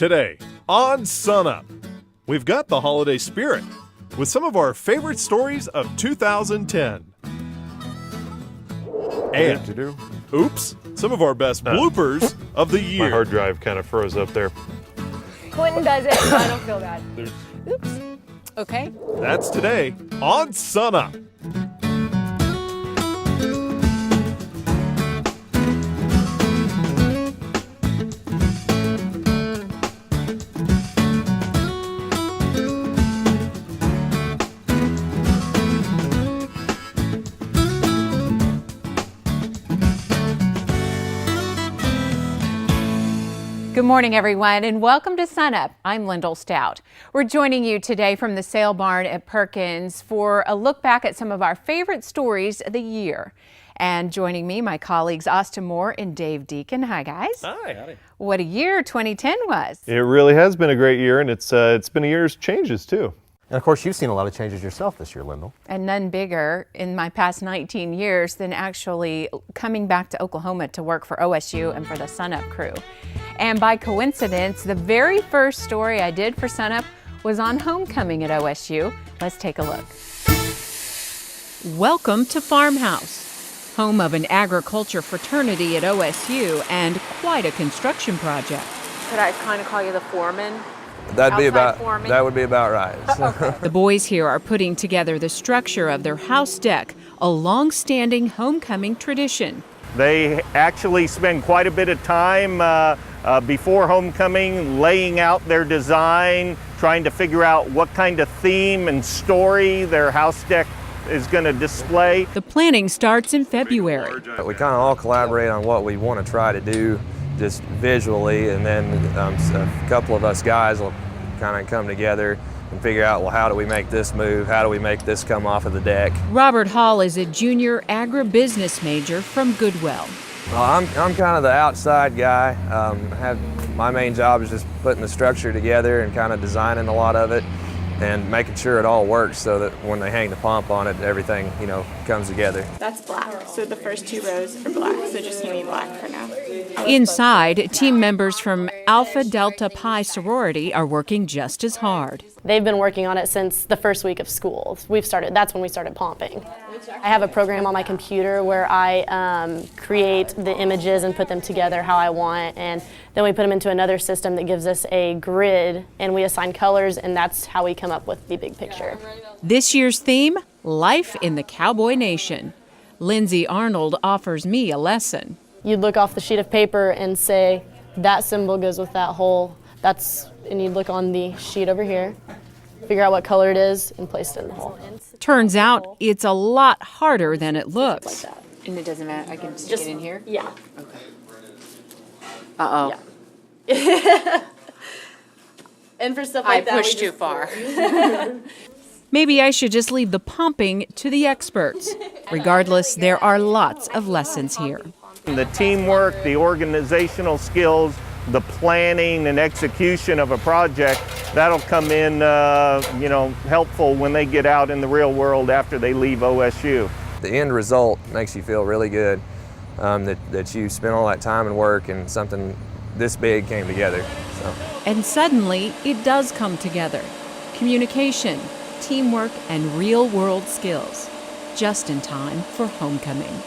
Today on SUNUP, we've got the holiday spirit with some of our favorite stories of 2010. And, oops, some of our best bloopers of the year. My hard drive kind of froze up there. Quentin does it, so I don't feel bad. Oops. Okay. That's today on SUNUP. Good morning, everyone, and welcome to SUNUP. I'm Lyndall Stout. We're joining you today from the sale barn at Perkins for a look back at some of our favorite stories of the year. And joining me, my colleagues Austin Moore and Dave Deacon. Hi, guys. Hi. Howdy. What a year 2010 was. It really has been a great year, and it's been a year's changes, too. And of course, you've seen a lot of changes yourself this year, Lyndall. And none bigger in my past 19 years than actually coming back to Oklahoma to work for OSU and for the SUNUP crew. And by coincidence, the very first story I did for SUNUP was on homecoming at OSU. Let's take a look. Welcome to Farmhouse, home of an agriculture fraternity at OSU and quite a construction project. Could I kind of call you the foreman? That would be about right. Okay. The boys here are putting together the structure of their house deck, a long-standing homecoming tradition. They actually spend quite a bit of time before homecoming laying out their design, trying to figure out what kind of theme and story their house deck is going to display. The planning starts in February. But we kind of all collaborate on what we want to try to do just visually, and then a couple of us guys will kind of come together and figure out, well, how do we make this move? How do we make this come off of the deck? Robert Hall is a junior agribusiness major from Goodwell. Well, I'm kind of the outside guy. My main job is just putting the structure together and kind of designing a lot of it and making sure it all works so that when they hang the pump on it, everything, comes together. That's black, so the first two rows are black, so just give me black for now. Inside, team members from Alpha Delta Pi sorority are working just as hard. They've been working on it since the first week of school. That's when we started pumping. I have a program on my computer where I create the images and put them together how I want, and then we put them into another system that gives us a grid, and we assign colors, and that's how we come up with the big picture. This year's theme, Life in the Cowboy Nation. Lindsay Arnold offers me a lesson. You'd look off the sheet of paper and say, that symbol goes with that hole. And you'd look on the sheet over here, figure out what color it is, and place it in the hole. Turns out it's a lot harder than it looks. Like that. And it doesn't matter, I can stick it in here? Yeah. Okay. Uh-oh. Yeah. And for stuff like that, I pushed too far. Maybe I should just leave the pumping to the experts. Regardless, there are lots of lessons here. The teamwork, the organizational skills, the planning and execution of a project, that'll come in, helpful when they get out in the real world after they leave OSU. The end result makes you feel really good that you spent all that time and work and something this big came together. So. And suddenly, it does come together. Communication, teamwork, and real-world skills. Just in time for homecoming.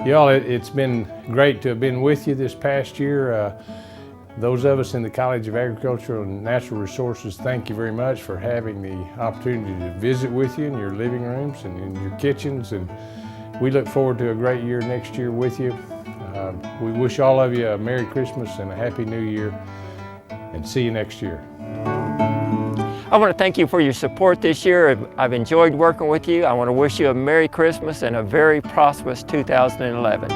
Y'all, it's been great to have been with you this past year. Those of us in the College of Agricultural and Natural Resources, thank you very much for having the opportunity to visit with you in your living rooms and in your kitchens. And we look forward to a great year next year with you. We wish all of you a Merry Christmas and a Happy New Year, and see you next year. I want to thank you for your support this year. I've enjoyed working with you. I want to wish you a Merry Christmas and a very prosperous 2011.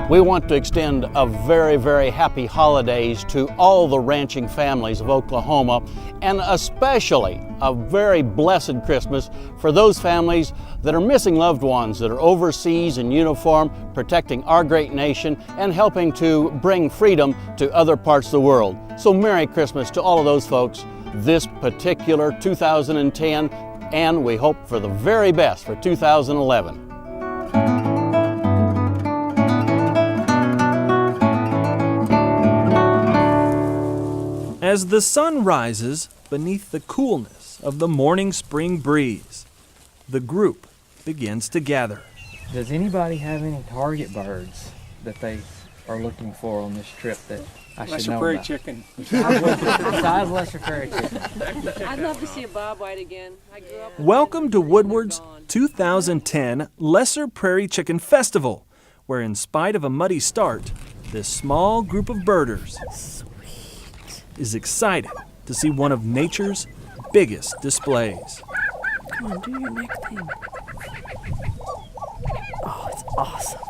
We want to extend a very, very happy holidays to all the ranching families of Oklahoma, and especially a very blessed Christmas for those families that are missing loved ones that are overseas in uniform, protecting our great nation and helping to bring freedom to other parts of the world. So Merry Christmas to all of those folks this particular 2010, and we hope for the very best for 2011. As the sun rises beneath the coolness of the morning spring breeze, the group begins to gather. Does anybody have any target birds that they are looking for on this trip that I should know prairie about? chicken. Besides lesser prairie chicken. I'd love to see a bobwhite again. I grew up. Welcome to Woodward's 2010 Lesser Prairie Chicken Festival, where in spite of a muddy start, this small group of birders is excited to see one of nature's biggest displays. Come on, do your next thing. Oh, it's awesome.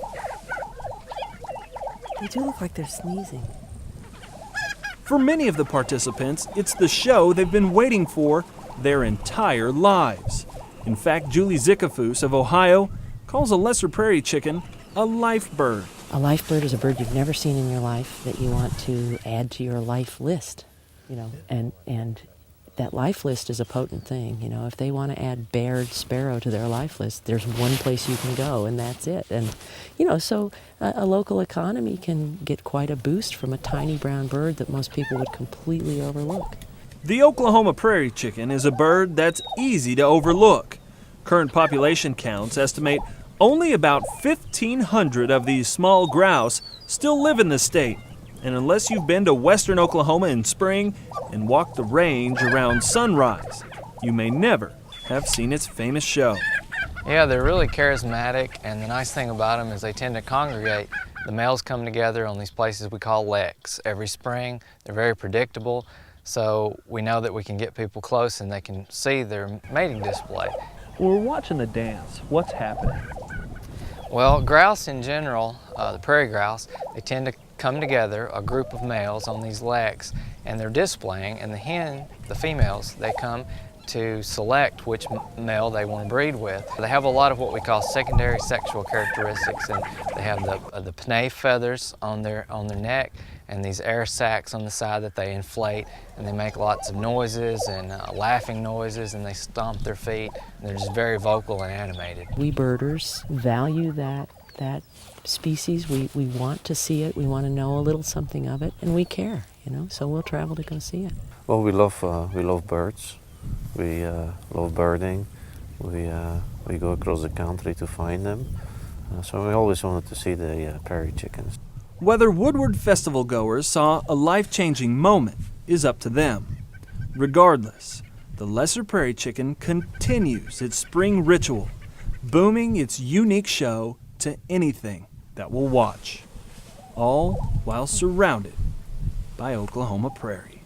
They do look like they're sneezing. For many of the participants, it's the show they've been waiting for their entire lives. In fact, Julie Zickafus of Ohio calls a lesser prairie chicken a life bird. A life bird is a bird you've never seen in your life that you want to add to your life list, you know, and that life list is a potent thing. You know, if they want to add baird sparrow to their life list, there's one place you can go, and that's it. And, you know, so a local economy can get quite a boost from a tiny brown bird that most people would completely overlook. The Oklahoma prairie chicken is a bird that's easy to overlook. Current population counts estimate only about 1,500 of these small grouse still live in the state. And unless you've been to western Oklahoma in spring and walked the range around sunrise, you may never have seen its famous show. Yeah, they're really charismatic, and the nice thing about them is they tend to congregate. The males come together on these places we call leks every spring. They're very predictable, so we know that we can get people close and they can see their mating display. We're watching the dance. What's happening? Well, grouse in general, the prairie grouse, they tend to come together, a group of males on these leks, and they're displaying, and the females, they come to select which male they want to breed with. They have a lot of what we call secondary sexual characteristics, and they have the pinnae feathers on their neck and these air sacs on the side that they inflate, and they make lots of noises and laughing noises, and they stomp their feet, and they're just very vocal and animated. We birders value that species. We want to see it, we want to know a little something of it, and we care, you know, so we'll travel to go see it. Well, we love birds. We love birding. We go across the country to find them. So we always wanted to see the prairie chickens. Whether Woodward Festival goers saw a life-changing moment is up to them. Regardless, the lesser prairie chicken continues its spring ritual, booming its unique show to anything that will watch, all while surrounded by Oklahoma prairie.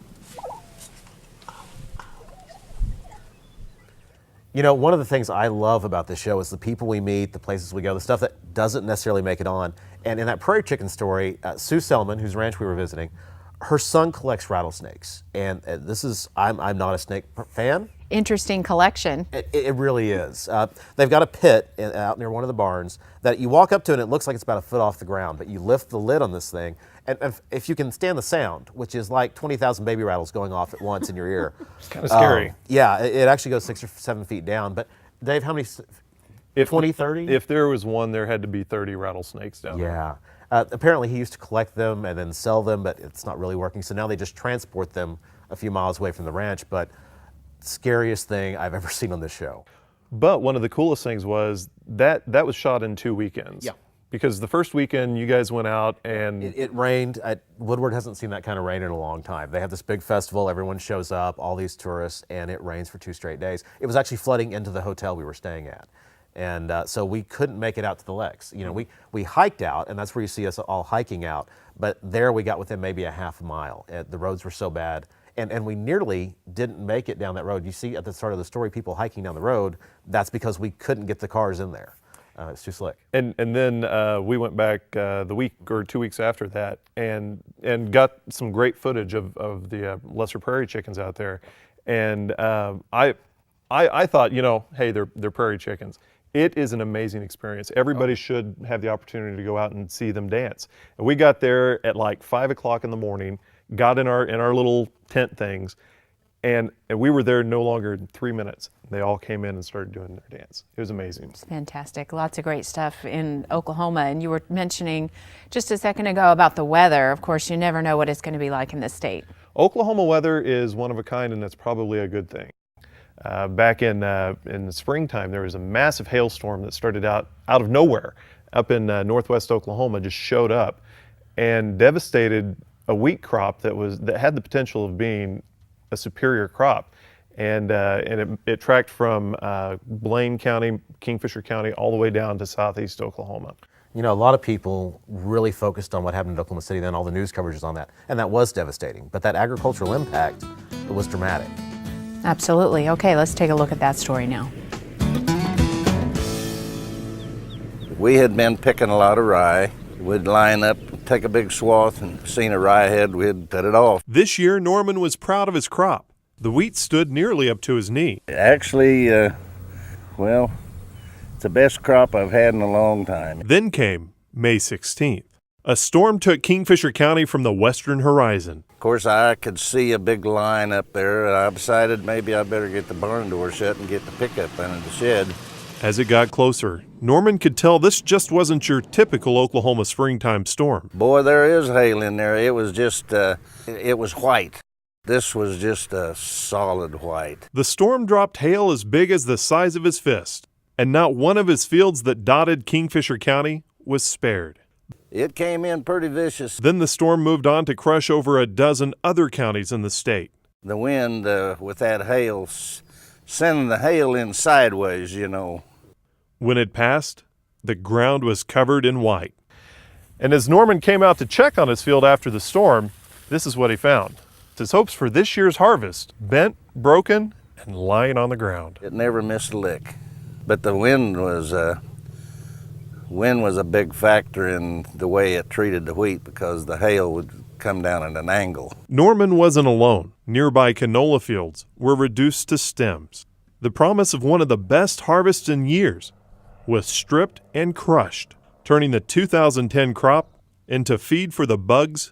You know, one of the things I love about this show is the people we meet, the places we go, the stuff that doesn't necessarily make it on. And in that prairie chicken story, Sue Selman, whose ranch we were visiting, her son collects rattlesnakes. And I'm not a snake fan. Interesting collection. It really is. They've got a pit out near one of the barns that you walk up to and it looks like it's about a foot off the ground, but you lift the lid on this thing, and if you can stand the sound, which is like 20,000 baby rattles going off at once in your ear. It's kind of scary. Yeah, it actually goes 6 or 7 feet down. But Dave, how many? 20, 30? If there was one, there had to be 30 rattlesnakes down there. Yeah. Apparently he used to collect them and then sell them, but it's not really working. So now they just transport them a few miles away from the ranch. But scariest thing I've ever seen on this show. But one of the coolest things was that was shot in 2 weekends. Yeah. Because the first weekend you guys went out and it rained. Woodward hasn't seen that kind of rain in a long time. They have this big festival, everyone shows up, all these tourists, and it rains for 2 straight days. It was actually flooding into the hotel we were staying at. And so we couldn't make it out to the leks. You know, we hiked out, and that's where you see us all hiking out. But there we got within maybe a half a mile. The roads were so bad. And we nearly didn't make it down that road. You see at the start of the story, people hiking down the road. That's because we couldn't get the cars in there. It's too slick. And then we went back the week or 2 weeks after that and got some great footage of the lesser prairie chickens out there. And I thought, you know, hey, they're prairie chickens. It is an amazing experience. Everybody should have the opportunity to go out and see them dance. And we got there at like 5 o'clock in the morning, got in our little tent things, and we were there no longer than 3 minutes. They all came in and started doing their dance. It was amazing. It's fantastic. Lots of great stuff in Oklahoma. And you were mentioning just a second ago about the weather. Of course, you never know what it's going to be like in this state. Oklahoma weather is one of a kind, and that's probably a good thing. Back in the springtime, there was a massive hailstorm that started out of nowhere up in northwest Oklahoma, just showed up and devastated a wheat crop that had the potential of being a superior crop. And it tracked from Blaine County, Kingfisher County, all the way down to southeast Oklahoma. You know, a lot of people really focused on what happened in Oklahoma City, then all the news coverage was on that, and that was devastating. But that agricultural impact, it was dramatic. Absolutely. Okay, let's take a look at that story now. We had been picking a lot of rye. We'd line up, take a big swath, and seen a rye head, we'd cut it off. This year, Norman was proud of his crop. The wheat stood nearly up to his knee. Actually, well, it's the best crop I've had in a long time. Then came May 16th. A storm took Kingfisher County from the western horizon. Of course, I could see a big line up there, and I decided maybe I better get the barn door shut and get the pickup into the shed. As it got closer, Norman could tell this just wasn't your typical Oklahoma springtime storm. Boy, there is hail in there. It was just, it was white. This was just a solid white. The storm dropped hail as big as the size of his fist, and not one of his fields that dotted Kingfisher County was spared. It came in pretty vicious. Then the storm moved on to crush over a dozen other counties in the state. The wind with that hail, sending the hail in sideways, you know. When it passed, the ground was covered in white. And as Norman came out to check on his field after the storm, this is what he found. His hopes for this year's harvest bent, broken, and lying on the ground. It never missed a lick. But the wind was a big factor in the way it treated the wheat because the hail would come down at an angle. Norman wasn't alone. Nearby canola fields were reduced to stems. The promise of one of the best harvests in years was stripped and crushed, turning the 2010 crop into feed for the bugs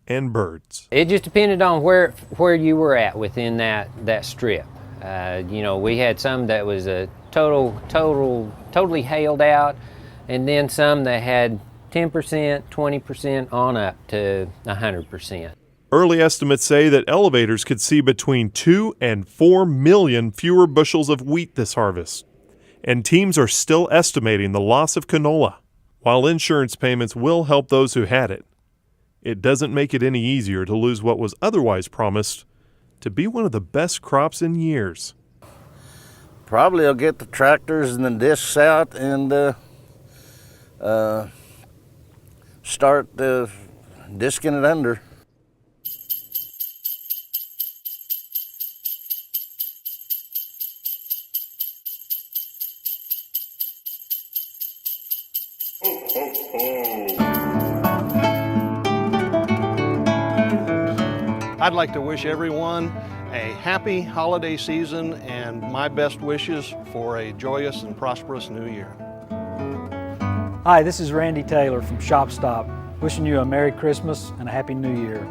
and birds. It just depended on where you were at within that strip. You know, we had some that was a totally hailed out, and then some that had 10%, 20% on up to 100%. Early estimates say that elevators could see between 2 and 4 million fewer bushels of wheat this harvest. And teams are still estimating the loss of canola. While insurance payments will help those who had it, it doesn't make it any easier to lose what was otherwise promised to be one of the best crops in years. Probably I'll get the tractors and the discs out and start disking it under. I'd like to wish everyone a happy holiday season and my best wishes for a joyous and prosperous new year. Hi, this is Randy Taylor from Shop Stop, wishing you a Merry Christmas and a Happy New Year.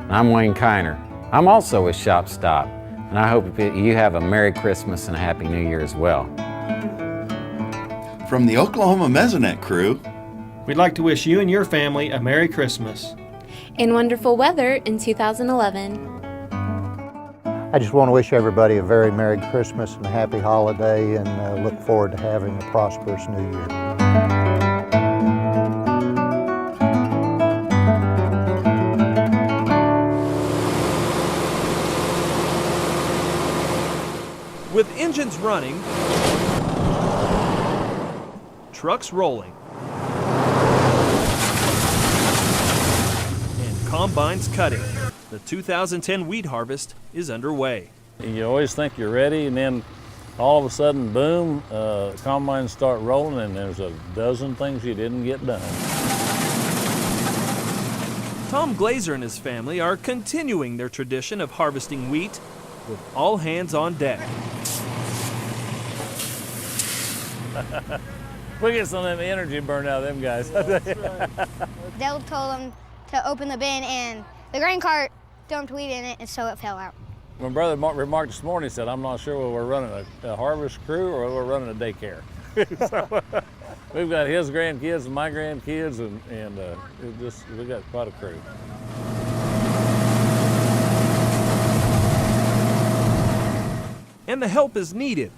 I'm Wayne Kiner. I'm also with Shop Stop, and I hope you have a Merry Christmas and a Happy New Year as well. From the Oklahoma Mesonet crew, we'd like to wish you and your family a Merry Christmas. In wonderful weather in 2011. I just want to wish everybody a very Merry Christmas and a Happy Holiday, and look forward to having a prosperous New Year. With engines running, trucks rolling, and combines cutting, the 2010 wheat harvest is underway. You always think you're ready, and then all of a sudden, boom, combines start rolling, and there's a dozen things you didn't get done. Tom Glazer and his family are continuing their tradition of harvesting wheat with all hands on deck. We get some of them energy burned out of them guys. Dale told him to open the bin, and the grain cart dumped wheat in it, and so it fell out. My brother remarked this morning, he said, I'm not sure whether we're running a harvest crew or whether we're running a daycare. So, we've got his grandkids and my grandkids, and we got quite a crew. And the help is needed.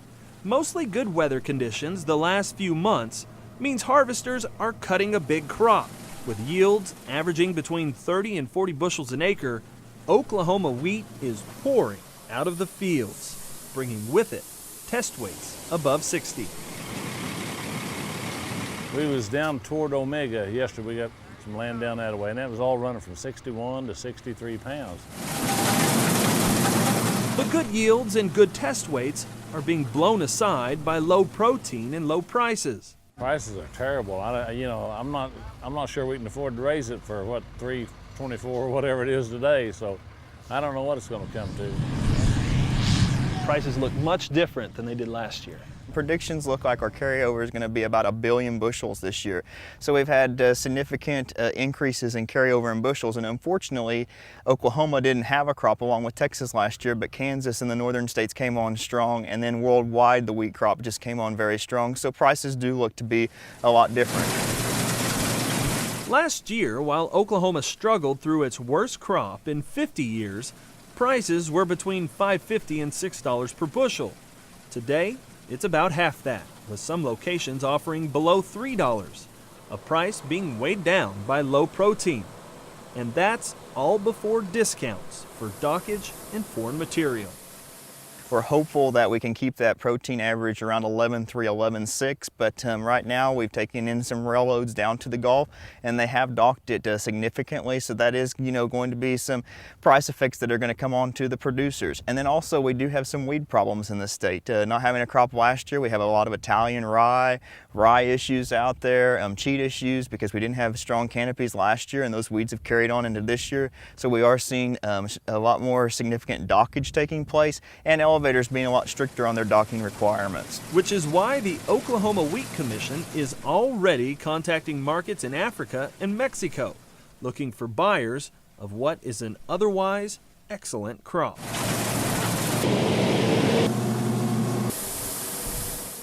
Mostly good weather conditions the last few months means harvesters are cutting a big crop. With yields averaging between 30 and 40 bushels an acre, Oklahoma wheat is pouring out of the fields, bringing with it test weights above 60. We was down toward Omega yesterday. We got some land down that way, and that was all running from 61 to 63 pounds. But good yields and good test weights are being blown aside by low protein and low prices. Prices are terrible. I'm not sure we can afford to raise it for what, $3.24 or whatever it is today. So I don't know what it's going to come to. Prices look much different than they did last year. Predictions look like our carryover is going to be about 1 billion bushels this year. So we've had significant increases in carryover in bushels, and unfortunately Oklahoma didn't have a crop along with Texas last year, but Kansas and the northern states came on strong, and then worldwide the wheat crop just came on very strong. So prices do look to be a lot different. Last year, while Oklahoma struggled through its worst crop in 50 years, prices were between $5.50 and $6 per bushel. Today, it's about half that, with some locations offering below $3, a price being weighed down by low protein. And that's all before discounts for dockage and foreign material. We're hopeful that we can keep that protein average around 11.3, 11.6, but right now we've taken in some railroads down to the Gulf, and they have docked it significantly, so that is, going to be some price effects that are going to come on to the producers. And then also we do have some weed problems in the state. Not having a crop last year, we have a lot of Italian rye issues out there, cheat issues because we didn't have strong canopies last year, and those weeds have carried on into this year. So we are seeing a lot more significant dockage taking place, and elevators being a lot stricter on their docking requirements. Which is why the Oklahoma Wheat Commission is already contacting markets in Africa and Mexico, looking for buyers of what is an otherwise excellent crop.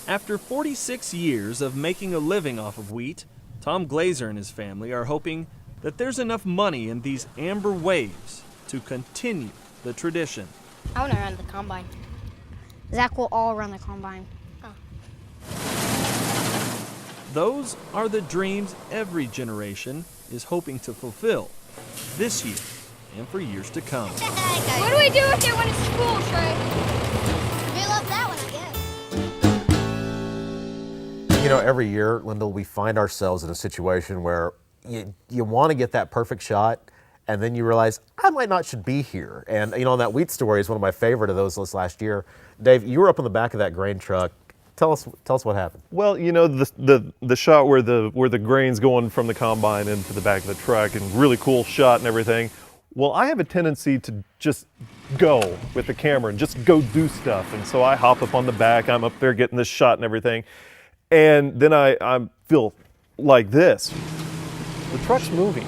After 46 years of making a living off of wheat, Tom Glazer and his family are hoping that there's enough money in these amber waves to continue the tradition. I want to run the combine. Zach will all run the combine. Those are the dreams every generation is hoping to fulfill this year and for years to come. What do we do if they went to school, Trey? We love that one, I guess. Every year, Lyndall, we find ourselves in a situation where you want to get that perfect shot, and then you realize, I might not should be here. And, that wheat story is one of my favorite of those this last year. Dave, you were up in the back of that grain truck. Tell us what happened. Well, the shot where the grain's going from the combine into the back of the truck, and really cool shot and everything. Well, I have a tendency to just go with the camera and just go do stuff. And so I hop up on the back, I'm up there getting this shot and everything. And then I feel like this. The truck's moving.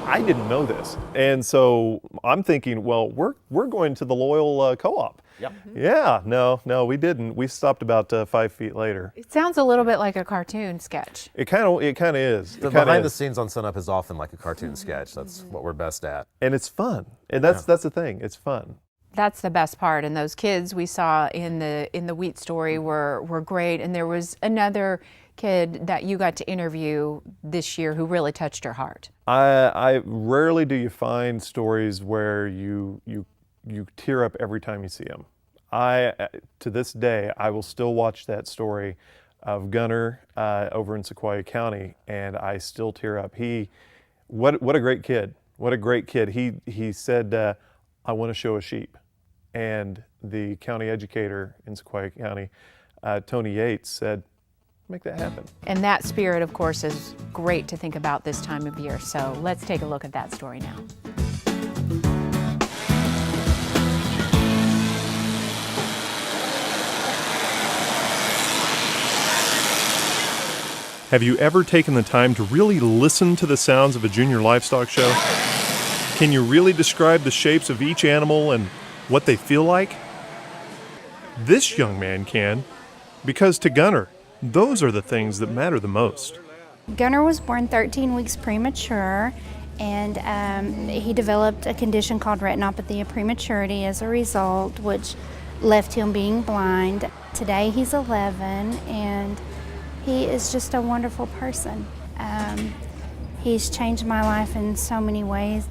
I didn't know this. And so I'm thinking, well, we're going to the Loyal Co-op. Yep. Yeah, no, we didn't. We stopped about 5 feet later. It sounds a little bit like a cartoon sketch. It kind of is. The behind the scenes on SUNUP is often like a cartoon sketch. That's what we're best at. And it's fun. And that's the thing. It's fun. That's the best part. And those kids we saw in the wheat story were great. And there was another kid that you got to interview this year who really touched your heart. I rarely do you find stories where you tear up every time you see them. To this day, I will still watch that story of Gunner over in Sequoyah County, and I still tear up. What a great kid. What a great kid. He said, I want to show a sheep. And the county educator in Sequoyah County, Tony Yates, said, make that happen. And that spirit, of course, is great to think about this time of year. So let's take a look at that story now. Have you ever taken the time to really listen to the sounds of a junior livestock show? Can you really describe the shapes of each animal and what they feel like? This young man can, because to Gunner, those are the things that matter the most. Gunner was born 13 weeks premature, and he developed a condition called retinopathy of prematurity as a result, which left him being blind. Today he's 11, and he is just a wonderful person. He's changed my life in so many ways.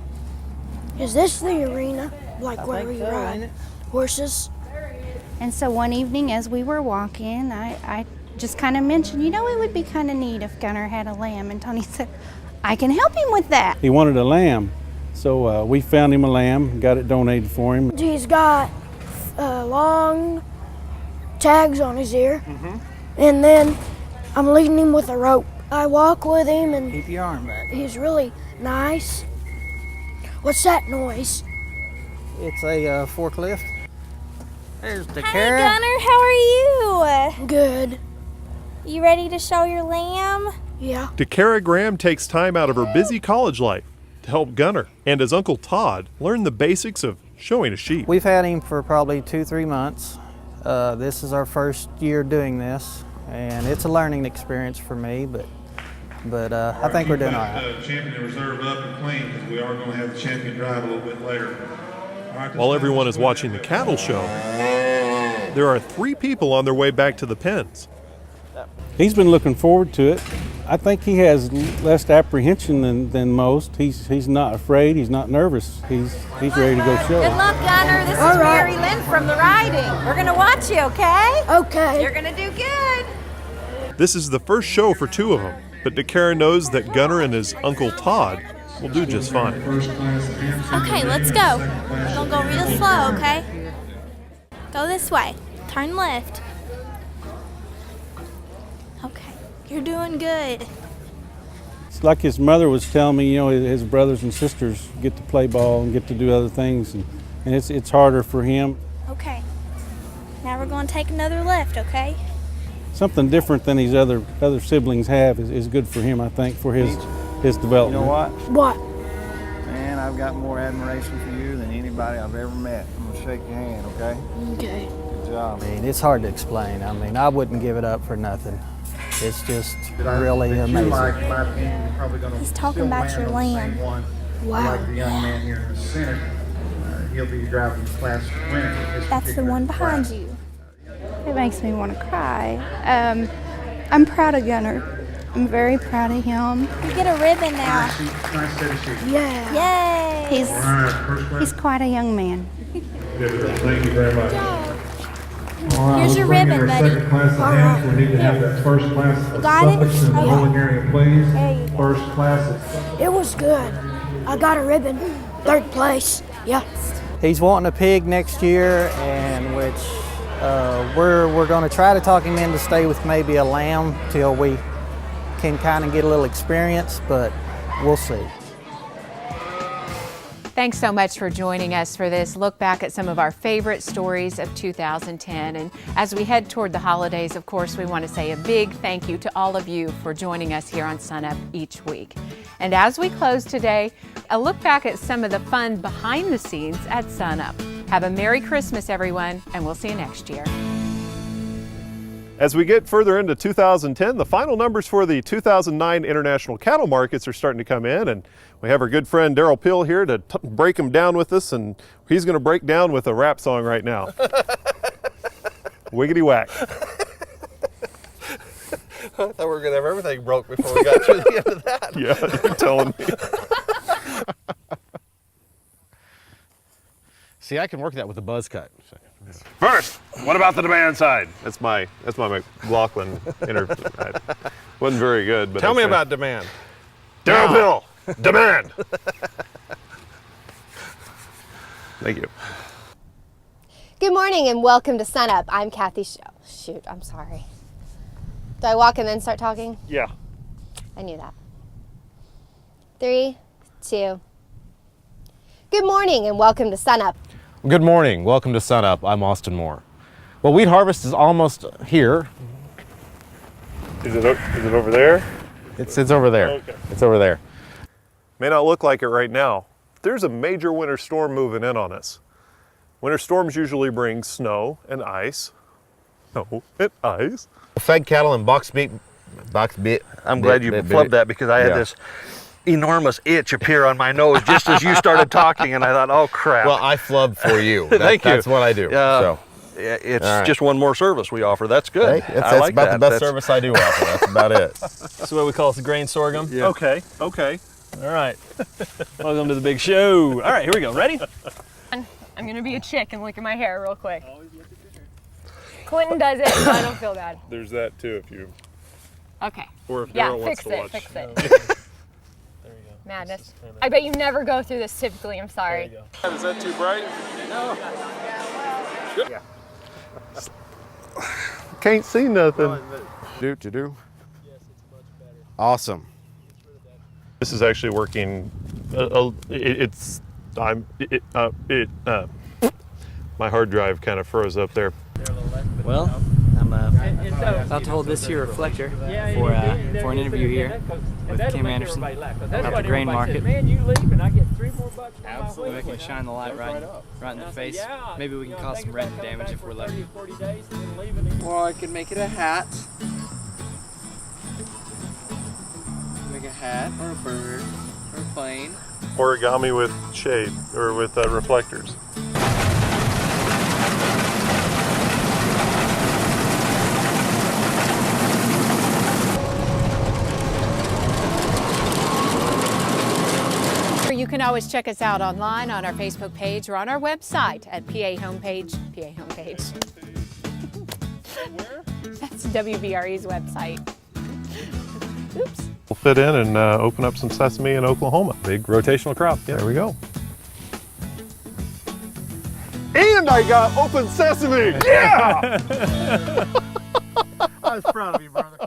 Is this the arena, like where you ride horses? And so one evening as we were walking, I just kind of mentioned, you know, it would be kind of neat if Gunner had a lamb. And Tony said, I can help him with that. He wanted a lamb, so we found him a lamb, got it donated for him. He's got long tags on his ear, and then I'm leading him with a rope. I walk with him and keep your arm back. He's really nice. What's that noise? It's a forklift. There's the Hi, carrot. Gunner. How are you? Good. You ready to show your lamb? Yeah. DeCara Graham takes time out of her busy college life to help Gunner and his Uncle Todd learn the basics of showing a sheep. We've had him for probably 2-3 months. This is our first year doing this, and it's a learning experience for me, but I think we're doing all right. Champion and reserve up and clean, because we are going to have the champion drive a little bit later. While everyone is watching the cattle show, there are 3 people on their way back to the pens. He's been looking forward to it. I think he has less apprehension than most. He's not afraid. He's not nervous. He's ready to go show. Good luck, Gunner. This is Mary Lynn from the riding. We're gonna watch you, okay? Okay. You're gonna do good. This is the first show for 2 of them, but DeCara knows that Gunner and his Uncle Todd will do just fine. Okay, let's go. We're gonna go real slow, okay? Go this way. Turn left. Okay, you're doing good. It's like his mother was telling me, you know, his brothers and sisters get to play ball and get to do other things, and it's harder for him. Okay, now we're gonna take another left, okay? Something different than his other siblings have is good for him, I think, for his development. You know what? What? Man, I've got more admiration for you than anybody I've ever met. I'm gonna shake your hand, okay? Okay. Good job. I mean, it's hard to explain. I mean, I wouldn't give it up for nothing. It's just really amazing. He's talking about your lamb. Wow. Like the young man here in the center, he'll be driving the class winner. That's the one behind you. It makes me want to cry. I'm proud of Gunner. I'm very proud of him. You get a ribbon now. Nice steady sheep. Yeah. Yay! He's quite a young man. Thank you very much. Here's your ribbon, buddy. Second class of hands. We need to have that first class of Got it? suffix in the bowling area, please. There you go. First class. It was good. I got a ribbon. 3rd place. Yeah. He's wanting a pig next year, and which we're going to try to talk him in to stay with maybe a lamb till we can kind of get a little experience, but we'll see. Thanks so much for joining us for this look back at some of our favorite stories of 2010. And as we head toward the holidays, of course, we want to say a big thank you to all of you for joining us here on SUNUP each week. And as we close today, a look back at some of the fun behind the scenes at SUNUP. Have a Merry Christmas, everyone, and we'll see you next year. As we get further into 2010, the final numbers for the 2009 International Cattle Markets are starting to come in, and we have our good friend Daryl Pill here to break them down with us, and he's going to break down with a rap song right now. Wiggity whack. I thought we were going to have everything broke before we got to the end of that. Yeah, you're telling me. See, I can work that with a buzz cut. First, what about the demand side? That's my McLaughlin wasn't very good, but Tell me about demand. Daryl Pill, demand. Thank you. Good morning and welcome to SUNUP. I'm Kathy. Shoot, I'm sorry. Do I walk and then start talking? Yeah. I knew that. 3, 2. Good morning and welcome to SUNUP. Good morning, welcome to SUNUP. I'm Austin Moore. Well, wheat harvest is almost here. Is it over there? It's over there. Okay. It's over there. May not look like it right now. There's a major winter storm moving in on us. Winter storms usually bring snow and ice. Snow and ice. Fed cattle and box beef. I'm glad you flubbed that because I had this enormous itch appear on my nose just as you started talking, and I thought, oh crap. Well, I flubbed for you. Thank you. That's what I do. So it's right. just one more service we offer. That's good. Hey, I like about that. the best service I do offer. That's about it. That's what we call it, grain sorghum. Yeah. Okay. All right. Welcome to the big show. All right, here we go. Ready? I'm gonna be a chick and look at my hair real quick. Clinton does it, so I don't feel bad. There's that too if you. Okay. Or if Daryl wants fix to it, watch. fix it. There you go. Madness. I bet you never go through this typically, I'm sorry. There you go. Is that too bright? No. Yeah. Can't see nothing. Do. Awesome. This is actually working. My hard drive kind of froze up there. Well, I'm about to hold this here reflector for an interview here with Kim Anderson at the grain market. Maybe we can shine the light right in the face. Maybe we can cause some retina damage if we're lucky. Or I could make it a hat. Make a hat or a bird or a plane. Origami with shade or with reflectors. You can always check us out online on our Facebook page or on our website at PA Homepage. That's WBRE's website. Oops. We'll fit in and open up some sesame in Oklahoma. Big rotational crop. Yeah. There we go. And I got open sesame! Yeah! I was proud of you, brother.